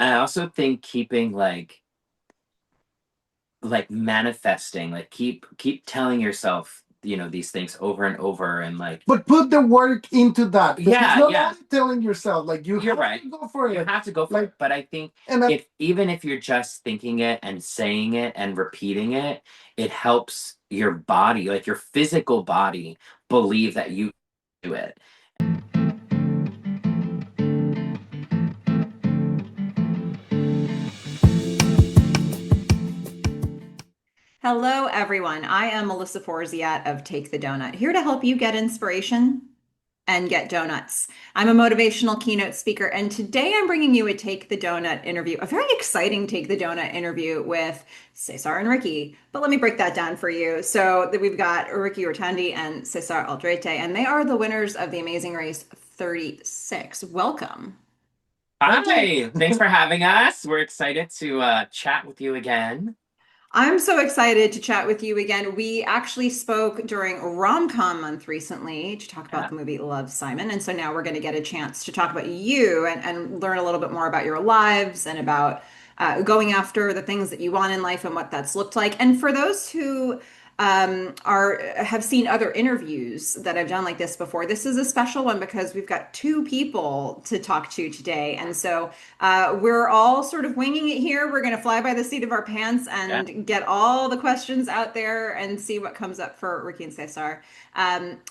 I also think keeping like manifesting, like keep telling yourself, these things over and over and like But put the work into that because it's yeah, not yeah, only telling yourself, like you you're have right. to go for You it. have to go for it. Like, But I think and if even if you're just thinking it and saying it and repeating it, it helps your body, like your physical body, believe that you do it. Hello, everyone. I am Melissa Forziat of Take the Doughnut, here to help you get inspiration and get donuts. I'm a motivational keynote speaker, and today I'm bringing you a Take the Doughnut interview, a very exciting Take the Doughnut interview with César and Ricky. But let me break that down for you. So that we've got Ricky Rotandi and César Aldrete, and they are the winners of the Amazing Race 36. Welcome. thank you. Hi, thanks for having us. We're excited to chat with you again. I'm so excited to chat with you again. We actually spoke during Rom-Com Month recently to talk about Yeah. the movie Love, Simon. And so now we're going to get a chance to talk about you and learn a little bit more about your lives and about going after the things that you want in life and what that's looked like. And for those who are have seen other interviews that I've done like this before, this is a special one because we've got two people to talk to today. And so we're all sort of winging it here. We're going to fly by the seat of our pants Yeah. and get all the questions out there and see what comes up for Ricky and Cesar.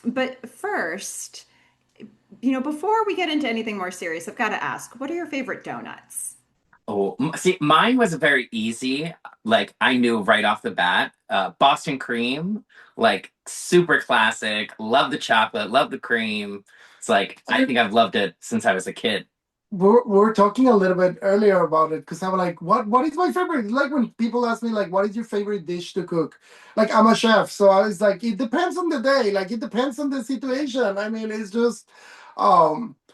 But first, before we get into anything more serious, I've got to ask, what are your favorite donuts? Oh, see, mine was very easy. Like I knew right off the bat. Boston cream, like super classic. Love the chocolate, love the cream. It's like I think I've loved it since I was a kid. We were talking a little bit earlier about it because I'm like, what is my favorite? It's like when people ask me like, what is your favorite dish to cook? Like I'm a chef, so I was like, it depends on the day, like it depends on the situation. I mean, it's just,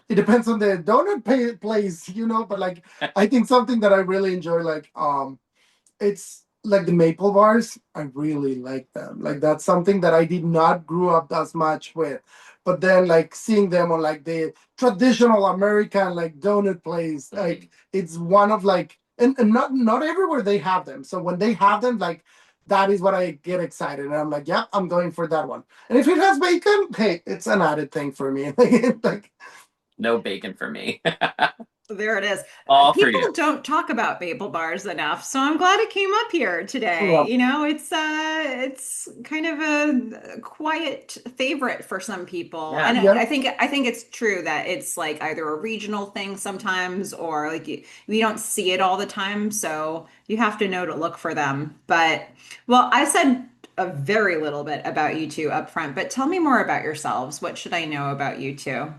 it depends on the place, But like, I think something that I really enjoy, like, it's like the maple bars. I really like them. Like that's something that I did not grew up as much with. But then like seeing them on like the traditional American like donut place, Mhm. like it's one of like and not everywhere they have them. So when they have them, like that is what I get excited. And I'm like, yep, I'm going for that one. And if it has bacon, hey, it's an added thing for me. Like No bacon for me. There it is. All for People you. don't talk about maple bars enough, so I'm glad it came up here today. yeah, It's kind of a quiet favorite for some people. Yeah. And yeah. I think it's true that it's like either a regional thing sometimes or like you don't see it all the time, so you have to know to look for them. But well, I said a very little bit about you two up front, but tell me more about yourselves. What should I know about you two?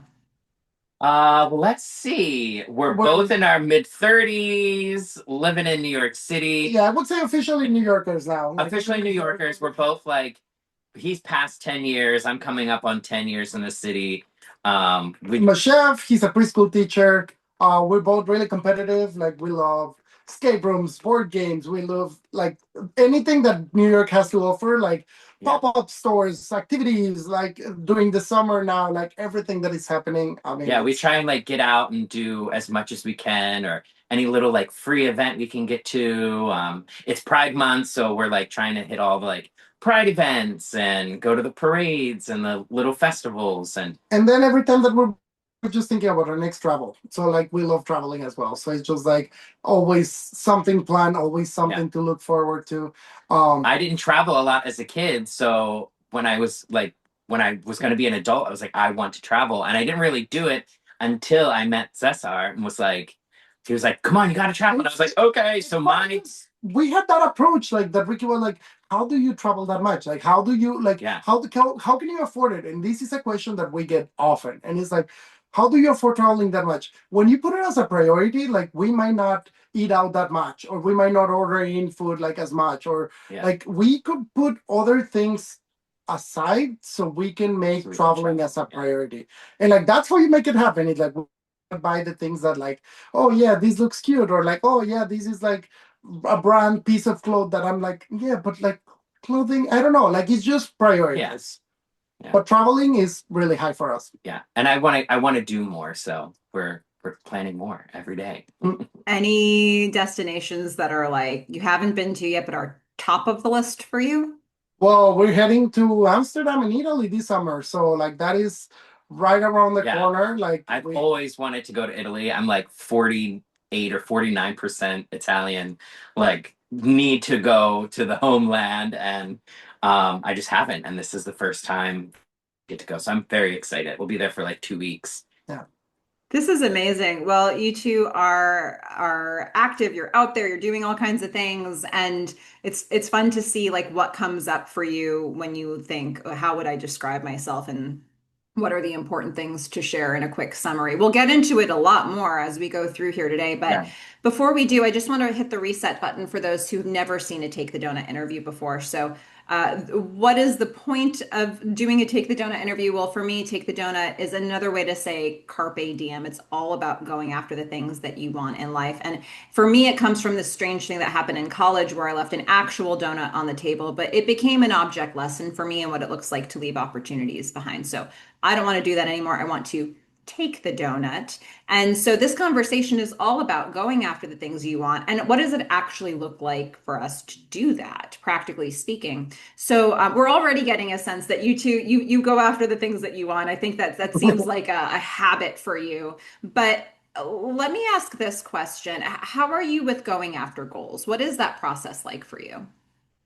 Let's see. We're Well, both in our mid 30s, living in New York City. yeah, I would say officially New Yorkers now. Like Officially New Yorkers. We're both like he's past 10 years. I'm coming up on 10 years in the city. I'm We a chef. He's a preschool teacher. We're both really competitive. Like we love escape rooms, board games. We love like anything that New York has to offer. Like yeah. pop-up stores, activities. Like during the summer now, like everything that is happening. I mean, Yeah, we it's try and like get out and do as much as we can or any little like free event we can get to. It's Pride Month, so we're like trying to hit all the like Pride events and go to the parades and the little festivals and and then every time that we're just thinking about our next travel. So like we love traveling as well. So it's just like always something planned, always yeah. something to look forward to. Um, I didn't travel a lot as a kid, so when I was going to be an adult, I was like, I want to travel, and I didn't really do it until I met Cesar and was like, he was like, come on, you got to travel, and I was like, okay. So my we had that approach like that Ricky was like, how do you travel that much? Like how do you like yeah, how can you afford it? And this is a question that we get often. And it's like, how do you afford traveling that much? When you put it as a priority, like we might not eat out that much, or we might not order in food like as much, or yeah, like we could put other things aside so we can so make we can traveling travel. as a Yeah, priority. And like that's how you make it happen. It's like we buy the things that like, oh yeah, this looks cute, or like, oh yeah, this is like a brand piece of clothes that I'm like, yeah, but like clothing, I don't know, like it's just yeah, priorities. yeah, But traveling is really high for us. yeah. And I want to do more, so we're we're planning more every day. Any destinations that are like you haven't been to yet but are top of the list for you? Well, we're heading to Amsterdam in Italy this summer, so like that is right around the Yeah, corner. Like I've we, always wanted to go to Italy. I'm like 48 or 49% Italian. Like need to go to the homeland, and I just haven't. And this is the first time I get to go, so I'm very excited. We'll be there for like 2 weeks. yeah. This is amazing. Well, you two are active, you're out there, you're doing all kinds of things, and it's fun to see like what comes up for you when you think, "Oh, how would I describe myself and what are the important things to share in a quick summary?" We'll get into it a lot more as we go through here today, but Yeah. before we do, I just want to hit the reset button for those who've never seen a Take the Donut interview before. So what is the point of doing a Take the Donut interview? Well, for me, Take the Donut is another way to say carpe diem. It's all about going after the things that you want in life. And for me, it comes from this strange thing that happened in college where I left an actual donut on the table, but it became an object lesson for me and what it looks like to leave opportunities behind. So I don't want to do that anymore. I want to take the donut. And so this conversation is all about going after the things you want. And what does it actually look like for us to do that, practically speaking? So we're already getting a sense that you two, you go after the things that you want. I think that seems like a habit for you. But let me ask this question. How are you with going after goals? What is that process like for you?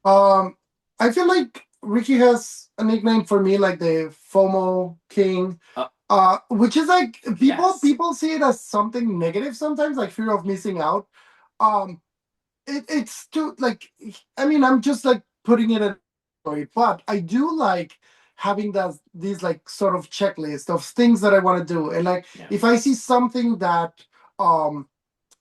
Um, I feel like Ricky has a nickname for me, like the FOMO King. Oh, Which is like yes. people see it as something negative sometimes, like fear of missing out. Um, it's too like I mean I'm just like putting it in story, but I do like having that these like sort of checklist of things that I want to do, and like Yeah. if I see something that um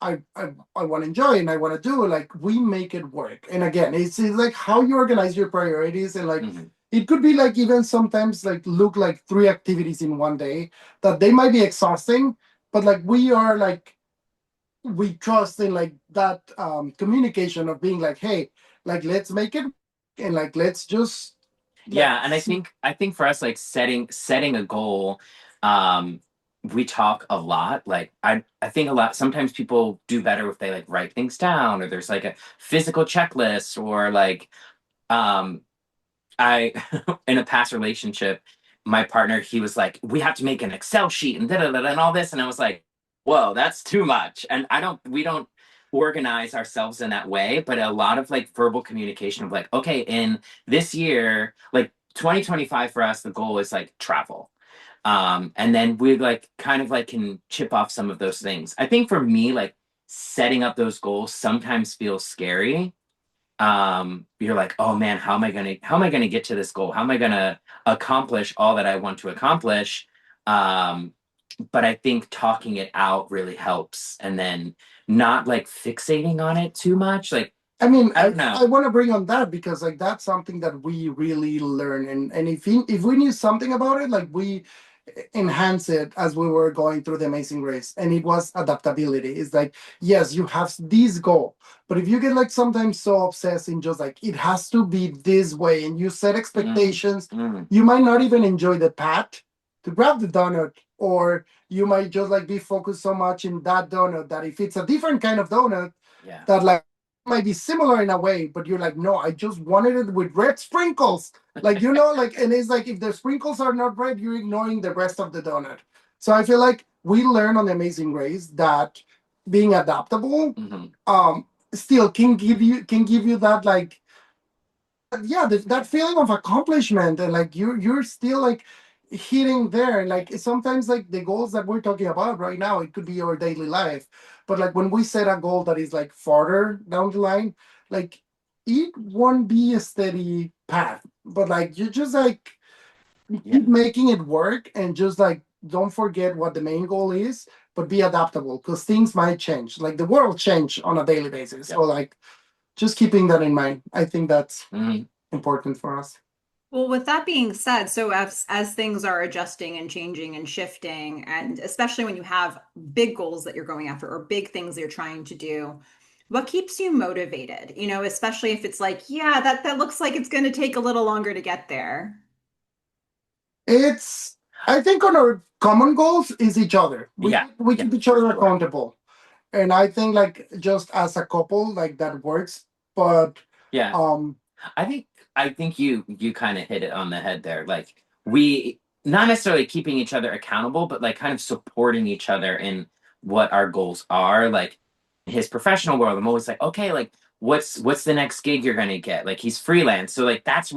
I want to enjoy and I want to do, like we make it work. And again, it's like how you organize your priorities, and like Hmm. it could be like even sometimes like look like three activities in one day that they might be exhausting, but like we are like we trust in like that communication of being like, hey, like let's make it, and like let's just like Yeah, and I think for us, like setting a goal, um, we talk a lot. Like I think a lot sometimes people do better if they like write things down, or there's like a physical checklist, or like um I in a past relationship, my partner, he was like, we have to make an Excel sheet and da da da and all this. And I was like, whoa, that's too much. And we don't organize ourselves in that way, but a lot of like verbal communication of like, okay, in this year, like 2025 for us, the goal is like travel. And then we like kind of like can chip off some of those things. I think for me, like setting up those goals sometimes feels scary. You're like, oh man, how am I gonna get to this goal? How am I gonna accomplish all that I want to accomplish? um but I think talking it out really helps, and then not like fixating on it too much, like I mean, I don't I know. want to bring on that because like that's something that we really learn, and if we knew something about it, like we enhance it as we were going through the Amazing Race, and it was adaptability. It's like yes, you have this goal, but if you get like sometimes so obsessed in just like it has to be this way, and you set Mm, expectations, mm, you might not even enjoy the path to grab the donut, or you might just like be focused so much in that donut that if it's a different kind of donut yeah. that like might be similar in a way, but you're like, no, I just wanted it with red sprinkles. Like, like, and it's like if the sprinkles are not red, you're ignoring the rest of the donut. So I feel like we learn on the Amazing Race that being adaptable Hmm. still can give you that like yeah that feeling of accomplishment, and like you're still like hitting there, like sometimes like the goals that we're talking about right now, it could be your daily life, but like when we set a goal that is like farther down the line, like it won't be a steady path, but like you just like Yeah. keep making it work, and just like don't forget what the main goal is, but be adaptable because things might change, like the world change on a daily basis, so Yep. like just keeping that in mind, I think that's Hmm. important for us. Well, with that being said, so as things are adjusting and changing and shifting, and especially when you have big goals that you're going after or big things you're trying to do, what keeps you motivated? Especially if it's like, yeah, that looks like it's going to take a little longer to get there. It's I think on our common goals is each other. Yeah, We yeah, keep each for other sure. accountable, and I think like just as a couple, like that works. But Yeah. um, I think I think you kind of hit it on the head there. Like we not necessarily keeping each other accountable, but like kind of supporting each other in what our goals are. Like in his professional world, I'm always like, okay, like what's the next gig you're gonna get? Like he's freelance, so like that's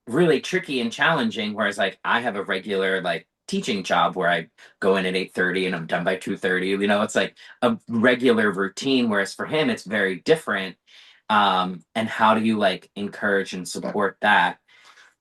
really tricky and challenging. Whereas like I have a regular like teaching job where I go in at 8:30 and I'm done by 2:30. You know, it's like a regular routine. Whereas for him, it's very different. And how do you like encourage and support that?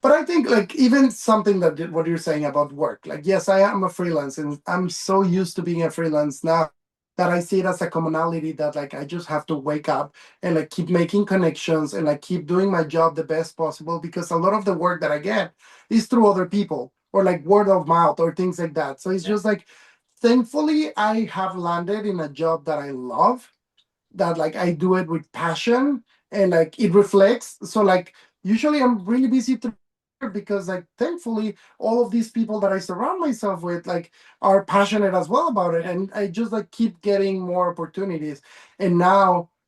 but I think like even something that what you're saying about work, like yes, I am a freelance, and I'm so used to being a freelance now that I see it as a commonality that like I just have to wake up and like keep making connections and like keep doing my job the best possible, because a lot of the work that I get is through other people or like word of mouth or things like that. So it's Yeah. just like thankfully I have landed in a job that I love, that like I do it with passion and like it reflects. So like usually I'm really busy because like thankfully all of these people that I surround myself with like are passionate as well about it, Yeah. and I just like keep getting more opportunities. And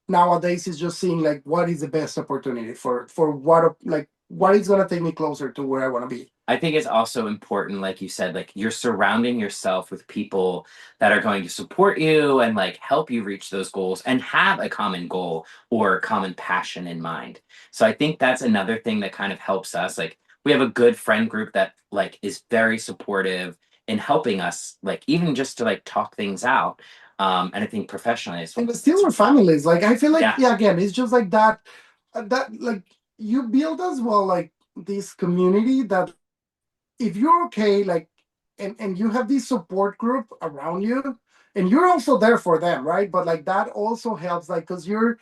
nowadays it's just seeing like what is the best opportunity for what like what is going to take me closer to where I want to be. I think it's also important, like you said, like you're surrounding yourself with people that are going to support you and like help you reach those goals and have a common goal or common passion in mind. So I think that's another thing that kind of helps us. Like we have a good friend group that like is very supportive in helping us, like even just to like talk things out. And I think professionally as well. And still our families, like I feel like Yeah. yeah, again it's just like that, that like you build as well like this community that if you're okay, like, and you have this support group around you, and you're also there for them, right? But like that also helps, like, because you're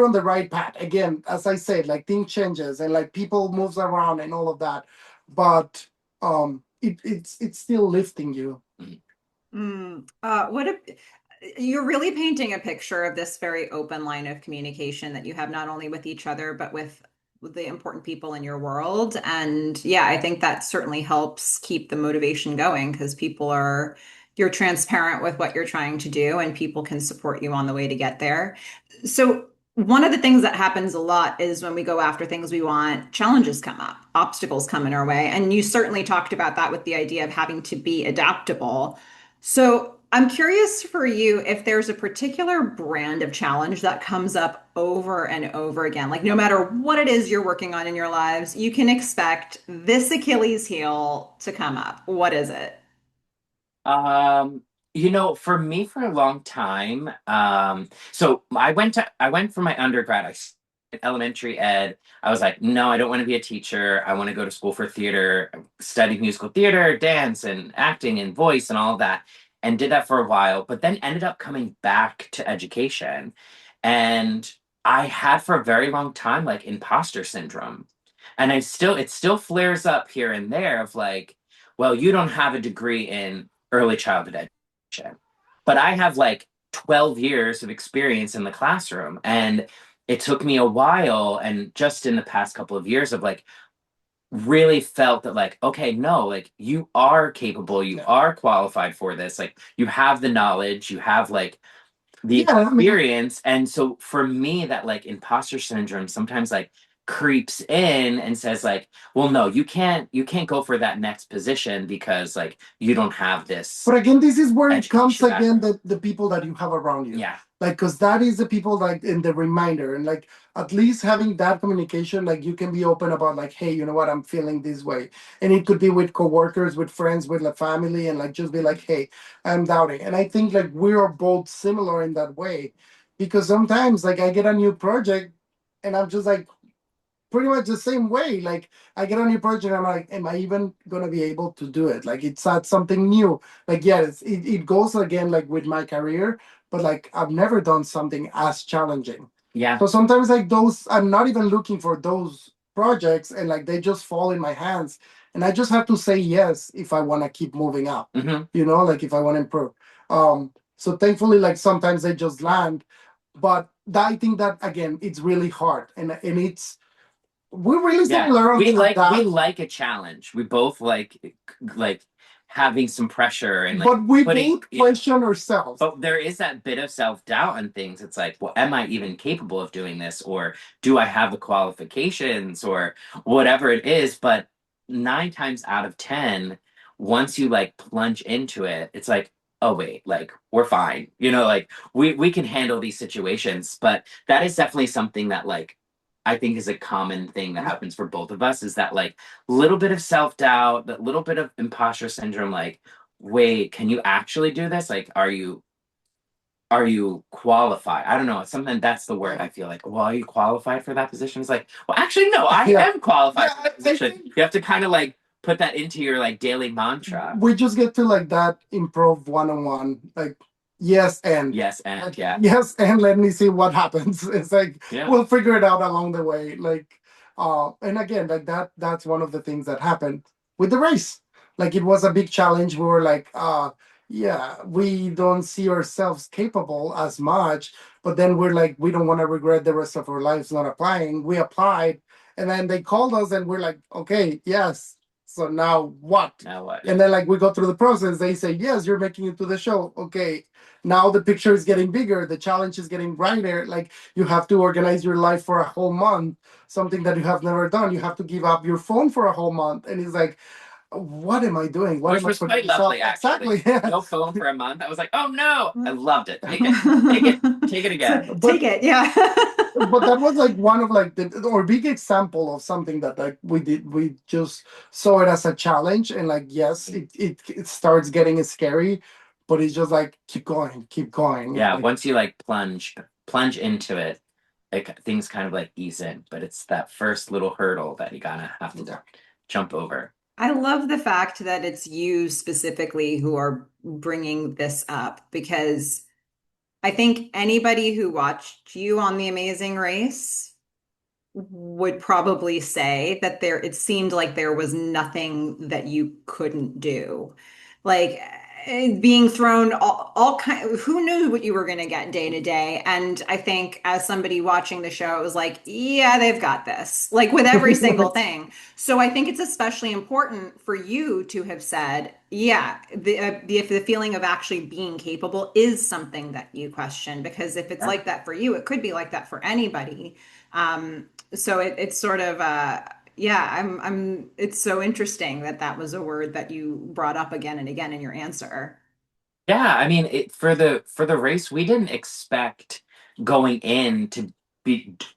on the right path. Again, as I said, like things changes and like people moves around and all of that, but it's still lifting you. Mhm. What a you're really painting a picture of this very open line of communication that you have not only with each other but with the important people in your world. And yeah, I think that certainly helps keep the motivation going because you're transparent with what you're trying to do and people can support you on the way to get there. So one of the things that happens a lot is when we go after things we want, challenges come up, obstacles come in our way. And you certainly talked about that with the idea of having to be adaptable. So I'm curious for you if there's a particular brand of challenge that comes up over and over again. Like no matter what it is you're working on in your lives, you can expect this Achilles heel to come up. What is it? Um, for me for a long time, so I went for my undergrad. Elementary ed. I was like, no, I don't want to be a teacher. I want to go to school for theater, study musical theater, dance, and acting and voice and all of that, and did that for a while, but then ended up coming back to education. And I had for a very long time like imposter syndrome. And it still flares up here and there of like, well, you don't have a degree in early childhood education. But I have like 12 years of experience in the classroom. And it took me a while, and just in the past couple of years of like really felt that like, okay, no, like you are capable, you Yeah, are qualified for this. Like you have the knowledge, you have like the yeah. I mean, experience. And so for me, that like imposter syndrome sometimes like creeps in and says like, well, no, you can't go for that next position because like you don't have this but again, this is where it comes education again, background. the people that you have around you. Yeah. Like, because that is the people like in the reminder, and like at least having that communication, like you can be open about like, hey, you know what, I'm feeling this way. And it could be with coworkers, with friends, with the family, and like just be like, hey, I'm doubting. And I think like we are both similar in that way. Because sometimes like I get a new project and I'm just like, pretty much the same way. Like I get a new project, I'm like, am I even gonna be able to do it? Like it's not something new. Like yes, it goes again like with my career, but like I've never done something as challenging. Yeah. So sometimes like those, I'm not even looking for those projects, and like they just fall in my hands, and I just have to say yes if I want to keep moving up. Hmm. Like if I want to improve. So thankfully, like sometimes they just land, but I think that again, it's really hard, and it's we're really Yeah. similar on We at like we that. like a challenge. We both like having some pressure and like but we putting, both question ourselves. but there is that bit of self-doubt and things. It's like, well, am I even capable of doing this? Or do I have the qualifications or whatever it is? But 9 times out of 10, once you like plunge into it, it's like, oh wait, like we're fine. Like we can handle these situations. But that is definitely something that like I think is a common thing that happens for both of us is that like little bit of self-doubt, that little bit of imposter syndrome, like, wait, can you actually do this? Like, are you qualified? I don't know. Something that's the word I feel like. Well, are you qualified for that position? It's like, well, actually, no, I am qualified for that position. You have to kind of like put that into your like daily mantra. We just get to like that improv one-on-one, like yes and Yes, and like, yeah, yes and let me see what happens. It's like yeah. we'll figure it out along the way. Like and again, like that's one of the things that happened with the race. Like it was a big challenge. We were like, yeah, we don't see ourselves capable as much, but then we're like, we don't want to regret the rest of our lives not applying. We applied, and then they called us, and we're like, okay, yes. So now what? Now what? And then like we go through the process. They say, yes, you're making it to the show. Okay. Now the picture is getting bigger. The challenge is getting brighter. Like you have to organize your life for a whole month, something that you have never done. You have to give up your phone for a whole month. And it's like, what am I doing? What Which am I was putting quite myself? lovely, actually. Exactly. No phone for a month. I was like, oh no, I loved it. Take it again. But Take it, yeah. but that was like one of like the or big example of something that like we just saw it as a challenge, and like yes, it starts getting scary, but it's just like keep going. Yeah, Like, once you like plunge into it, things kind of like ease in. But it's that first little hurdle that you gotta have to jump over. I love the fact that it's you specifically who are bringing this up because I think anybody who watched you on The Amazing Race would probably say that it seemed like there was nothing that you couldn't do. Like being thrown all kind, who knew what you were going to get day to day? And I think as somebody watching the show, it was like, yeah, they've got this, like with every single thing. So I think it's especially important for you to have said, yeah, if the feeling of actually being capable is something that you question, because if it's like that for you, it could be like that for anybody. So it's sort of yeah, it's so interesting that that was a word that you brought up again and again in your answer. Yeah, I mean, for the race, we didn't expect going in to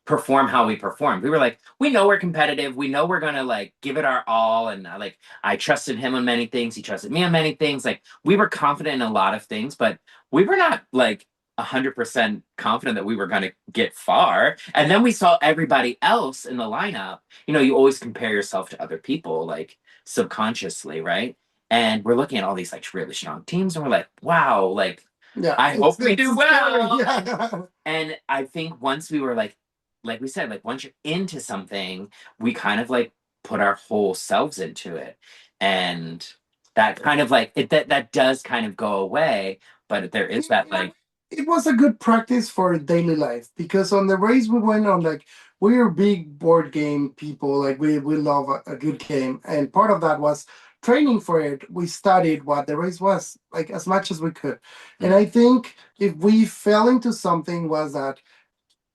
perform how we performed. We were like, we know we're competitive. We know we're gonna like give it our all. And like, I trusted him on many things. He trusted me on many things. Like, we were confident in a lot of things, but we were not like 100% confident that we were gonna get far. And then we saw everybody else in the lineup. You always compare yourself to other people, like subconsciously, right? And we're looking at all these like really strong teams, and we're like, wow, like yeah, I hope we do well. Yeah. And I think once we were like we said, like once you're into something, we kind of like put our whole selves into it. And that kind of like that does kind of go away, but there is that like It was a good practice for daily life because on the race we went on like we're big board game people, like we love a good game, and part of that was training for it. We studied what the race was like as much as we could, and I think if we fell into something was that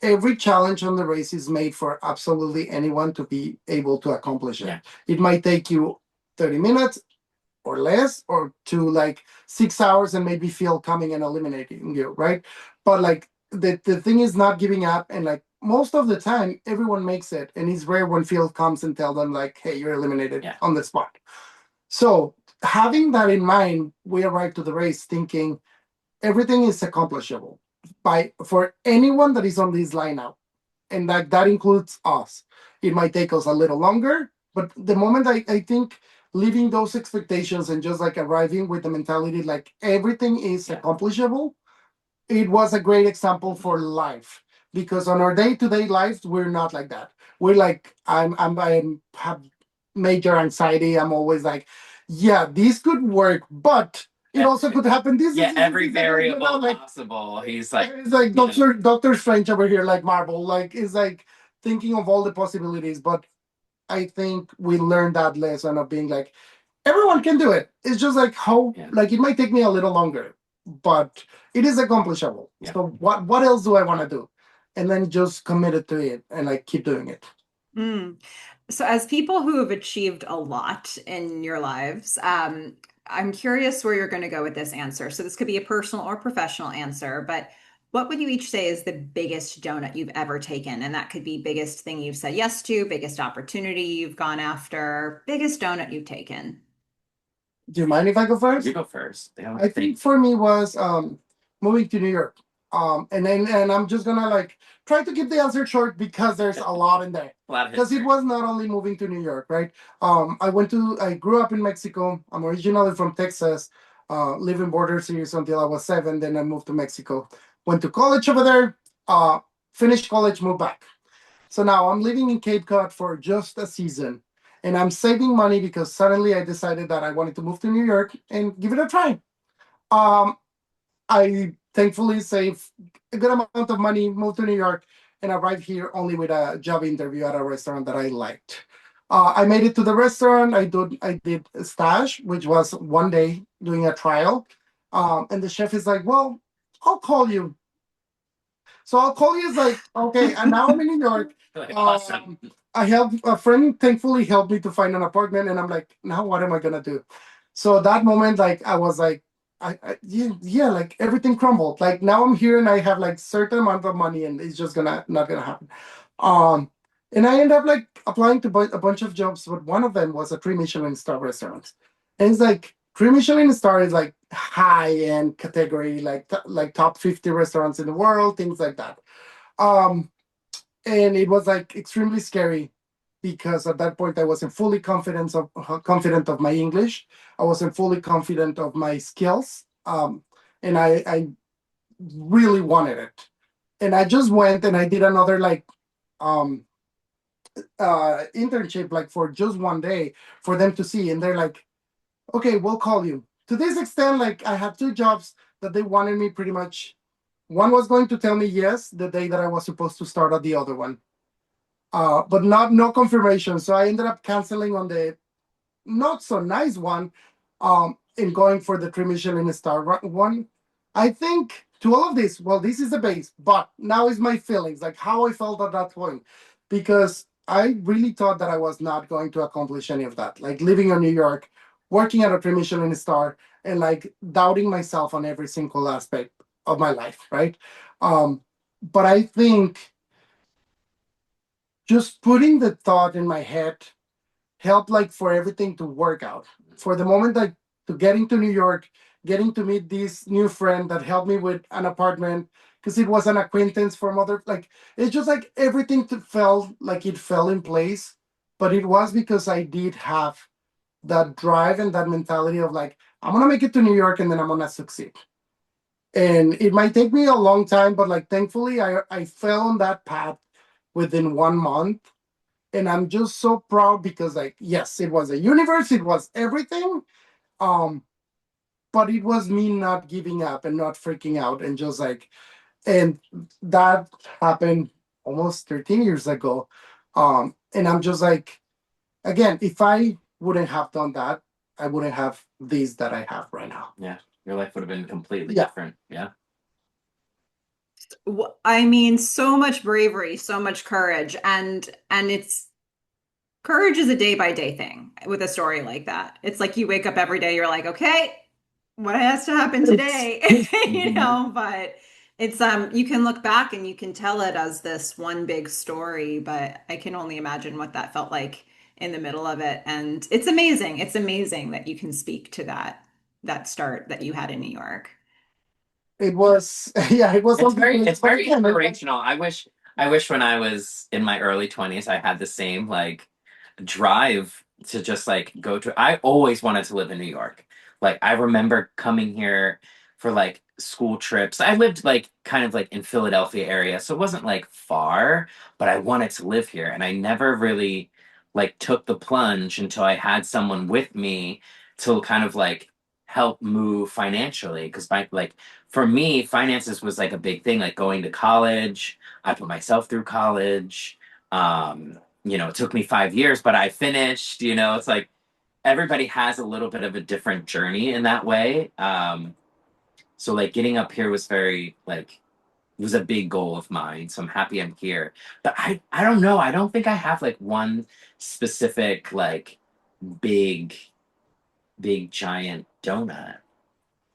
every challenge on the race is made for absolutely anyone to be able to accomplish it. Yeah. It might take you 30 minutes or less, or to like 6 hours and maybe feel coming and eliminating you, right? But like the thing is not giving up, and like most of the time everyone makes it, and it's rare when Phil comes and tell them like, hey, you're eliminated on the spot. So having that in mind, we arrived to the race thinking everything is accomplishable by for anyone that is on this lineup, and that includes us. It might take us a little longer, but the moment I think leaving those expectations and just like arriving with the mentality like everything is accomplishable, it was a great example for life, because on our day-to-day lives we're not like that. We're like I have major anxiety. I'm always like, yeah, this could work, but it also could happen this. every variable like, possible. He's like, it's like Doctor Strange over here, like Marvel, like it's like thinking of all the possibilities. But I think we learned that lesson of being like, everyone can do it. It's just like how Yeah. like it might take me a little longer, but it is accomplishable. Yeah. So what else do I want to do? And then just committed to it and like keep doing it. Mm. So, as people who have achieved a lot in your lives, I'm curious where you're going to go with this answer. So, this could be a personal or professional answer, but what would you each say is the biggest donut you've ever taken? And that could be biggest thing you've said yes to, biggest opportunity you've gone after, biggest donut you've taken. Do you mind if I go first? You go first. I think for me was moving to New York. And I'm just gonna like try to keep the answer short because there's a lot in there. A lot of Because it history. was not only moving to New York, right? I grew up in Mexico. I'm originally from Texas, lived in border cities until I was 7. Then I moved to Mexico. Went to college over there, uh, finished college, moved back. So now I'm living in Cape Cod for just a season. And I'm saving money because suddenly I decided that I wanted to move to New York and give it a try. Um, I thankfully saved a good amount of money, moved to New York, and arrived here only with a job interview at a restaurant that I liked. I made it to the restaurant. I did a stage, which was one day doing a trial. And the chef is like, "Well, I'll call you." So I'll call you is like, okay, and now I'm in New York. Awesome. I helped a friend thankfully helped me to find an apartment, and I'm like, now what am I gonna do? So that moment, like I was like, yeah, like everything crumbled. Like now I'm here and I have like certain amount of money, and it's just gonna not gonna happen. Um, and I end up like applying to a bunch of jobs, but one of them was a 3 Michelin star restaurant, and it's like 3 Michelin star is like high end category, like like top 50 restaurants in the world, things like that. Um, and it was like extremely scary because at that point I wasn't fully confident of my English. I wasn't fully confident of my skills, and I really wanted it. And I just went and I did another like um, internship like for just one day for them to see, and they're like, "Okay, we'll call you." To this extent, like I had 2 jobs that they wanted me pretty much. One was going to tell me yes the day that I was supposed to start at the other one, but not no confirmation. So I ended up canceling on the not so nice one, and going for the 3 Michelin star one. I think to all of this, well, this is the base, but now is my feelings, like how I felt at that point, because I really thought that I was not going to accomplish any of that, like living in New York, working at a 3 Michelin star, and like doubting myself on every single aspect of my life, right? But I think just putting the thought in my head helped like for everything to work out. For the moment like to getting to New York, getting to meet this new friend that helped me with an apartment because it was an acquaintance from other like it's just like everything felt like it fell in place. But it was because I did have that drive and that mentality of like I'm gonna make it to New York and then I'm gonna succeed. And it might take me a long time, but like thankfully I fell on that path within 1 month, and I'm just so proud because like yes, it was a universe, it was everything, um, but it was me not giving up and not freaking out and just like and that happened almost 13 years ago, and I'm just like again, if I wouldn't have done that, I wouldn't have these that I have right now. Yeah. Your life would have been completely Yeah. different. Yeah. I mean, so much bravery, so much courage, and it's courage is a day by day thing with a story like that. It's like you wake up every day, you're like, okay, what has to happen today? You Mhm. know, but it's you can look back and you can tell it as this one big story, but I can only imagine what that felt like in the middle of it. And it's amazing. It's amazing that you can speak to that start that you had in New York. It was yeah, it was something crazy. It's But very again, inspirational. I wish when I was in my early 20s I had the same like drive to just like go to. I always wanted to live in New York. Like I remember coming here for like school trips. I lived like kind of like in Philadelphia area, so it wasn't like far, but I wanted to live here and I never really like took the plunge until I had someone with me to kind of like help move financially because by like for me finances was like a big thing like going to college. I put myself through college. It took me 5 years, but I finished, it's like, everybody has a little bit of a different journey in that way. So like getting up here was very like was a big goal of mine. So I'm happy I'm here. But I don't know. I don't think I have like one specific like big big giant donut.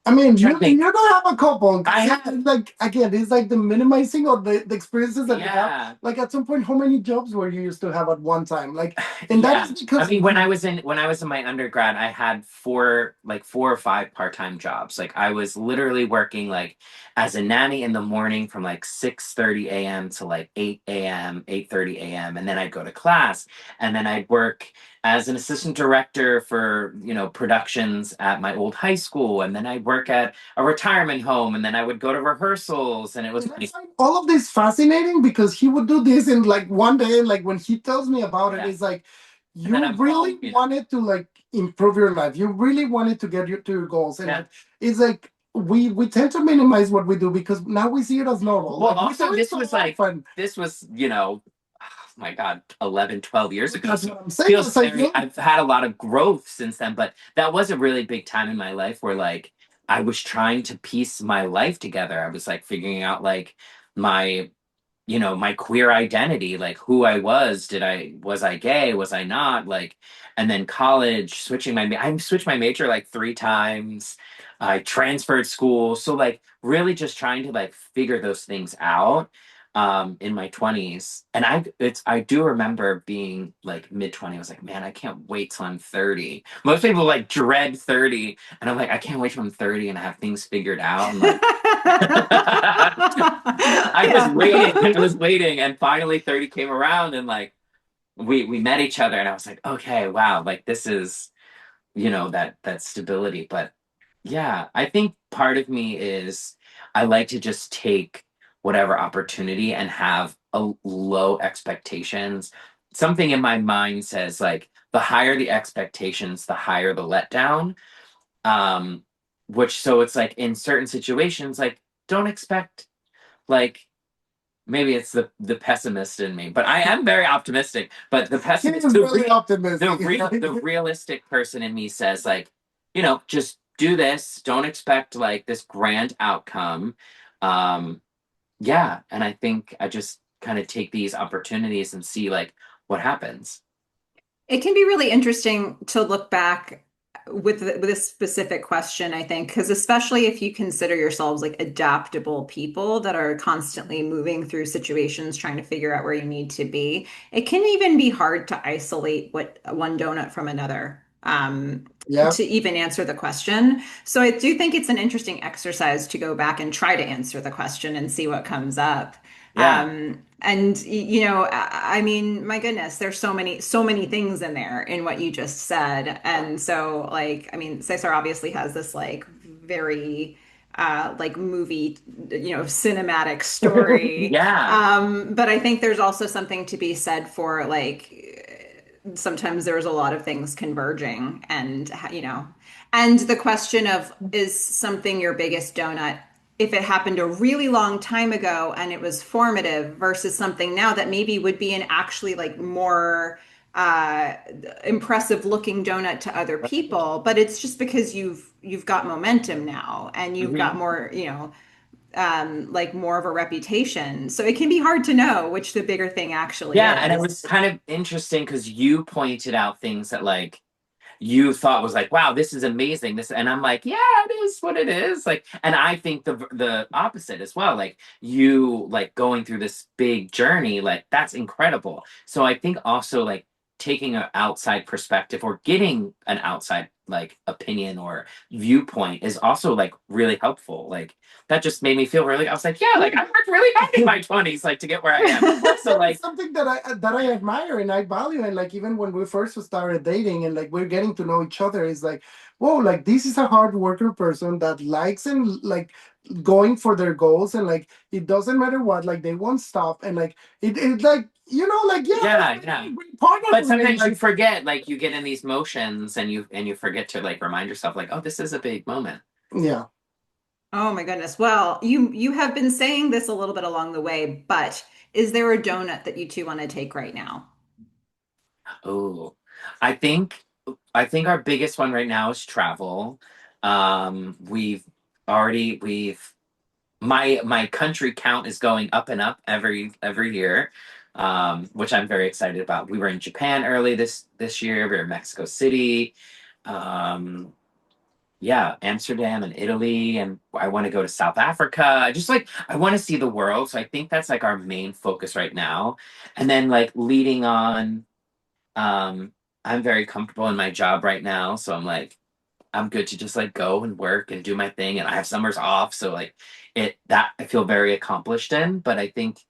I mean, Trying you to think. you don't have a couple. I 'Cause have it's like again, it's like the minimizing of the experiences that you have. yeah. Like at some point, how many jobs were you used to have at one time? Like, and that Yeah. is I because mean, when I was in my undergrad, I had four or five part-time jobs. Like I was literally working like as a nanny in the morning from like 6:30 a.m. to like 8 a.m., 8:30 a.m. And then I'd go to class and then I'd work as an assistant director for, productions at my old high school. And then I'd work at a retirement home and then I would go to rehearsals and it was and I like, find all of this fascinating because he would do this in like one day, and like when he tells me about it, yeah. it's like And then you I'm really home, wanted to like improve your life. You really wanted to get you to your goals, and Yeah. like it's like we tend to minimize what we do because now we see it as normal. Well, Like we also, do it so often. this was, oh my God, 11, 12 years ago. That's So what I'm saying. feels It's like very, you. I've had a lot of growth since then, but that was a really big time in my life where like I was trying to piece my life together. I was like figuring out like my my queer identity, like who I was. Was I gay? Was I not? Like, and then college, I switched my major like three times. I transferred schools. So like really just trying to like figure those things out in my 20s. And I do remember being like mid 20s. I was like, man, I can't wait till I'm 30. Most people like dread 30. And I'm like, I can't wait till I'm 30 and I have things figured out. And like I was waiting and I Yeah. was waiting, and finally 30 came around, and like we met each other, and I was like, okay, wow, like this is that stability. But yeah, I think part of me is I like to just take whatever opportunity and have a low expectations. Something in my mind says like the higher the expectations, the higher the letdown. Um, which so it's like in certain situations, like don't expect like maybe it's the pessimist in me, but I am very optimistic. But the He pessimist, is really optimistic. the realistic person in me says like, just do this. Don't expect like this grand outcome. Um, yeah, and I think I just kind of take these opportunities and see like what happens. It can be really interesting to look back with this specific question, I think, because especially if you consider yourselves like adaptable people that are constantly moving through situations, trying to figure out where you need to be, it can even be hard to isolate what one donut from another. Yeah. To even answer the question. So I do think it's an interesting exercise to go back and try to answer the question and see what comes up. Yeah, And I mean, my goodness, there's so many things in there in what you just said. And so like, I mean, Cesar obviously has this like very like movie, cinematic story. yeah, But I think there's also something to be said for like sometimes there's a lot of things converging and the question of is something your biggest donut if it happened a really long time ago and it was formative versus something now that maybe would be an actually like more uh impressive looking donut to other people, but it's just because you've got momentum now and you've got hmm more like more of a reputation, so it can be hard to know which the bigger thing actually yeah. And it is. was kind of interesting because you pointed out things that like you thought was like, wow, this is amazing. This, and I'm like, yeah, it is what it is. Like, and I think the opposite as well. Like you like going through this big journey, like that's incredible. So I think also like taking an outside perspective or getting an outside like opinion or viewpoint is also like really helpful. Like that just made me feel really. I was like, yeah, like I worked really hard in my 20s, like to get where I am. So It's like, something that I admire and I value, and like even when we first started dating and like we're getting to know each other, it's like whoa, like this is a hard worker person that likes and like going for their goals, and like it doesn't matter what, like they won't stop, and like it like like yeah, yeah, like, yeah. we're partners But already, sometimes you like forget, like you get in these motions and you forget to like remind yourself, like, oh, this is a big moment. yeah. Oh my goodness. Well, you have been saying this a little bit along the way, but is there a donut that you two want to take right now? Oh, I think I think our biggest one right now is travel. We've we've my country count is going up and up every year, which I'm very excited about. We were in Japan early this year. We were in Mexico City. Um, yeah, Amsterdam and Italy, and I want to go to South Africa. I want to see the world. So I think that's like our main focus right now. And then like leading on, um, I'm very comfortable in my job right now, so I'm good to just like go and work and do my thing, and I have summers off, so like it that I feel very accomplished in. But I think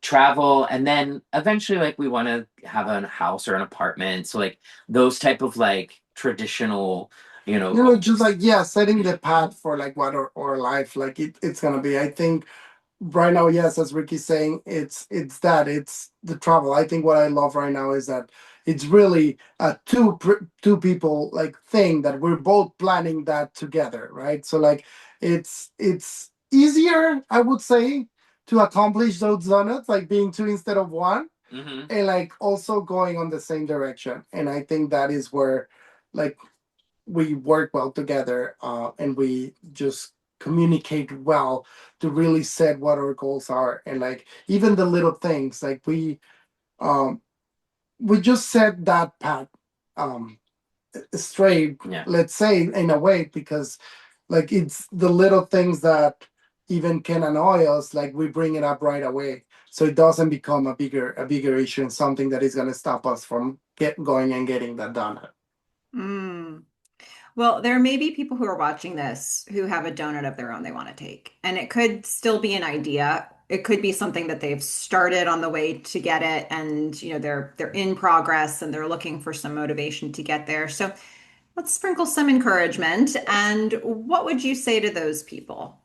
travel, and then eventually like we want to have a house or an apartment, so like those type of like traditional, Just goals. like, yeah, setting the path for like what our life like it's gonna be. I think right now, yes, as Ricky's saying, it's the travel. I think what I love right now is that it's really a two people like thing that we're both planning that together, right? So like it's easier, I would say, to accomplish those donuts, like being two instead of one, Hmm. and like also going on the same direction. And I think that is where like we work well together, and we just communicate well to really set what our goals are, and like even the little things like um we just set that path um straight, Yeah. let's say, in a way, because like it's the little things that even can annoy us, like we bring it up right away, so it doesn't become a bigger issue and something that is going to stop us from get going and getting that done. Mm. Well, there may be people who are watching this who have a donut of their own they want to take, and it could still be an idea. It could be something that they've started on the way to get it, and they're in progress and they're looking for some motivation to get there. So let's sprinkle some encouragement. And what would you say to those people?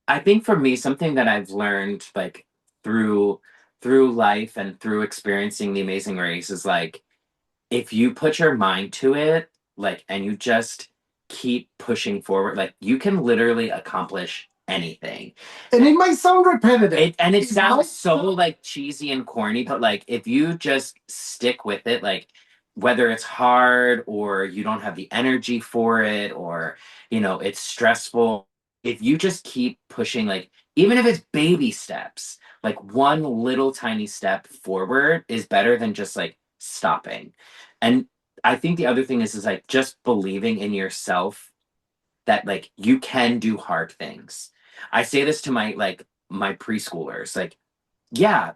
I think for me, something that I've learned like through life and through experiencing the Amazing Race is like if you put your mind to it, like, and you just keep pushing forward, like, you can literally accomplish anything. And it might sound repetitive. And it It might sounds so sound like cheesy and corny, but like, if you just stick with it, like, whether it's hard or you don't have the energy for it or, it's stressful, if you just keep pushing, like, even if it's baby steps, like one little tiny step forward is better than just like stopping. And I think the other thing is like just believing in yourself that like you can do hard things. I say this to my preschoolers, like, yeah,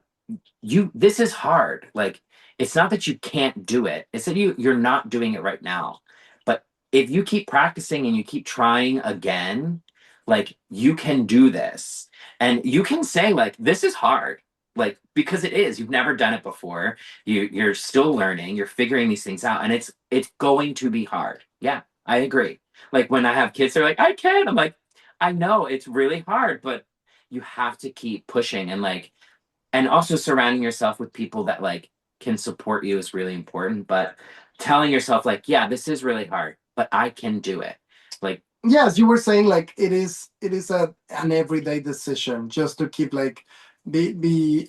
this is hard. Like it's not that you can't do it. It's that you're not doing it right now. But if you keep practicing and you keep trying again, like you can do this. And you can say like this is hard. Like because it is. You've never done it before. You're still learning, you're figuring these things out and it's going to be hard. Yeah, I agree. Like when I have kids they're like I can. I'm like I know it's really hard, but you have to keep pushing and also surrounding yourself with people that like can support you is really important, but telling yourself like yeah this is really hard but I can do it, like yes, you were saying like it is an everyday decision just to keep like be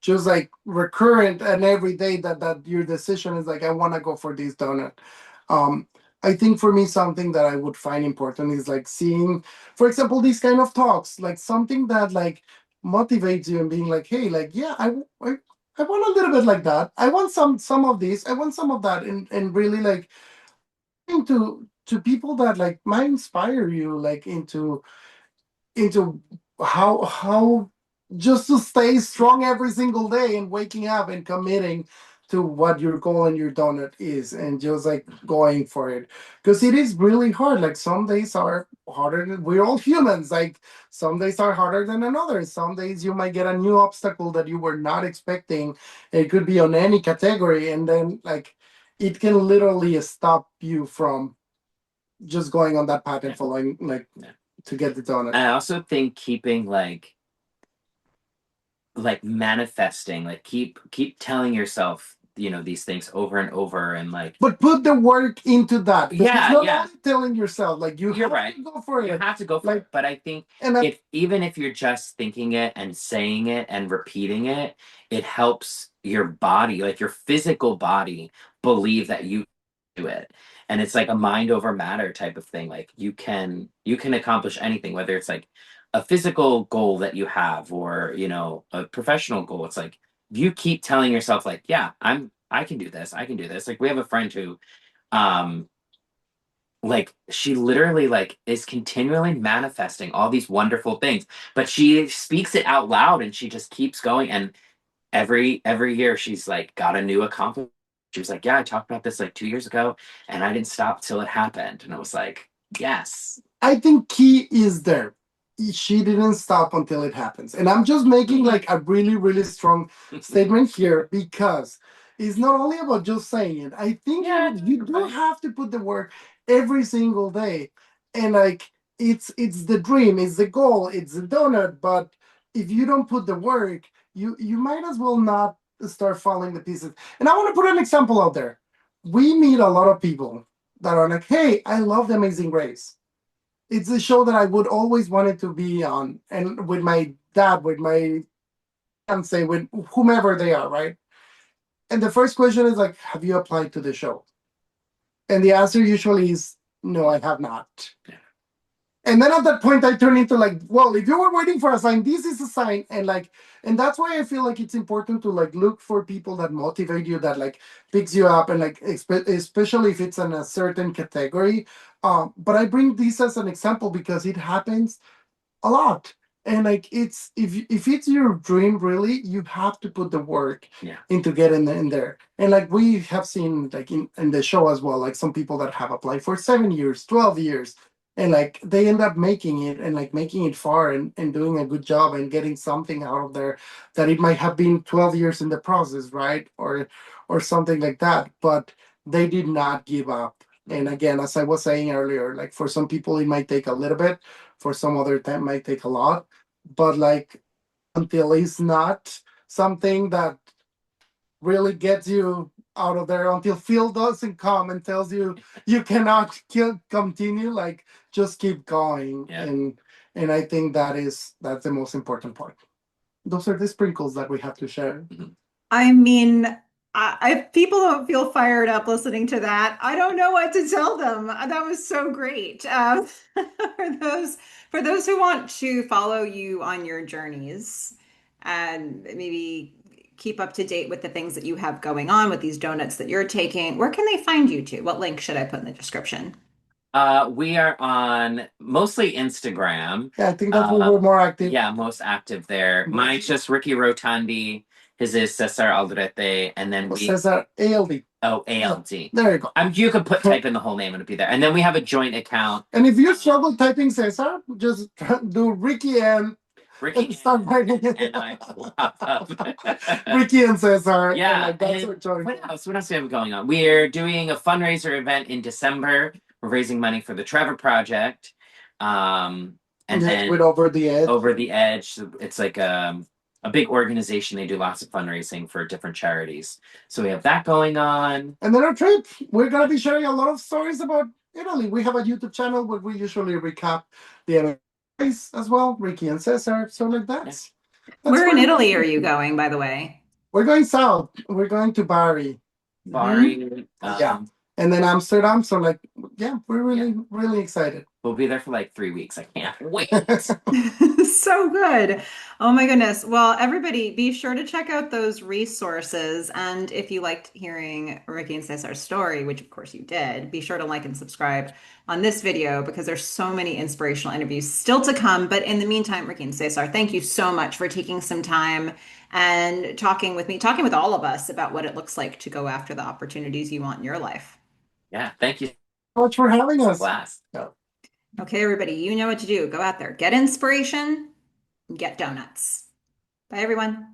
just like recurrent, and every day that your decision is like I want to go for this donut. um I think for me something that I would find important is like seeing, for example, these kind of talks, like something that like motivates you and being like, hey, like yeah, I want a little bit like that, I want some of this, I want some of that, and really like to people that like might inspire you like into how just to stay strong every single day and waking up and committing to what your goal and your donut is, and just like going for it, because it is really hard. Like some days are harder we're all humans, like some days are harder than another. Some days you might get a new obstacle that you were not expecting. It could be on any category, and then like it can literally stop you from just going on that path and yeah, following like yeah. to get the donut. I also think keeping like manifesting, like keep telling yourself these things over and over, and like, But put the work into that. Because it's yeah, not yeah, only telling yourself, like you you're have right. to go for You it. have to go for Like, it. But I think and that, if even if you're just thinking it and saying it and repeating it, it helps your body, like your physical body, believe that you do it. And it's like a mind over matter type of thing. Like you can accomplish anything, whether it's like a physical goal that you have, or a professional goal. It's like if you keep telling yourself like, yeah, I can do this, I can do this. Like we have a friend who um like she literally like is continually manifesting all these wonderful things, but she speaks it out loud and she just keeps going. And every year she's like got a new accomplishment. She was like, yeah, I talked about this like 2 years ago and I didn't stop till it happened. And I was like, yes. I think key is there. She didn't stop until it happens. And I'm just making like a really, really strong statement here because it's not only about just saying it. I think Yeah, you do have to put the work every single day. And like it's the dream, it's the goal, it's the donut. But if you don't put the work, you might as well not start falling the pieces. And I want to put an example out there. We meet a lot of people that are like, hey, I love the Amazing Grace. It's a show that I would always wanted to be on, and with my dad, with my fiance, with whomever they are, right? And the first question is like, have you applied to the show? And the answer usually is no, I have not. And then at that point, I turn into like, well, if you were waiting for a sign, this is a sign. And like, and that's why I feel like it's important to like look for people that motivate you, that like picks you up, and like, especially if it's in a certain category. But I bring this as an example because it happens a lot. And like, it's if it's your dream, really, you have to put the work Yeah. into getting in there. And like we have seen like in the show as well, like some people that have applied for 7 years, 12 years, and like they end up making it, and like making it far, and doing a good job and getting something out of there that it might have been 12 years in the process, right? Or something like that. But they did not give up. And again, as I was saying earlier, like for some people it might take a little bit, for some other time might take a lot. But like until it's not something that really gets you out of there, until Phil doesn't come and tells you you cannot continue, like just keep going. Yeah. And I think that's the most important part. Those are the sprinkles that we have to share. I mean, if people don't feel fired up listening to that, I don't know what to tell them. That was so great. For those who want to follow you on your journeys and maybe keep up to date with the things that you have going on with these donuts that you're taking, where can they find you to? What link should I put in the description? We are on mostly Instagram. Yeah, I think that's where we're more active. Yeah, most active there. Mine's just Ricky Rotandi. His is César Aldrete, and then César ALD. ALD. There you go. You could type in the whole name and it'll be there. And then we have a joint account. And if you struggle typing César, just do Ricky and start writing it. And I Ricky and César. Yeah. And like, that's and our choice. what else? What else do we have going on? We're doing a fundraiser event in December. We're raising money for the Trevor Project. And then with Over the Edge. Over the Edge. It's like a big organization. They do lots of fundraising for different charities. So we have that going on. And then our trip. We're gonna be sharing a lot of stories about Italy. We have a YouTube channel where we usually recap the events as well, Ricky and César. So like that's Where in Italy are you going, by the way? We're going south. We're going to Bari. Bari. Yeah. And then Amsterdam. So like, yeah, we're really excited. We'll be there for like 3 weeks. I can't wait. So good. Oh my goodness. Well, everybody, be sure to check out those resources. And if you liked hearing Ricky and Cesar's story, which of course you did, be sure to like and subscribe on this video because there's so many inspirational interviews still to come. But in the meantime, Ricky and Cesar, thank you so much for taking some time and talking with me, talking with all of us about what it looks like to go after the opportunities you want in your life. Yeah, thank you so much for having us. Blast. Yeah. Okay, everybody, you know what to do. Go out there, get inspiration, get donuts. Bye, everyone.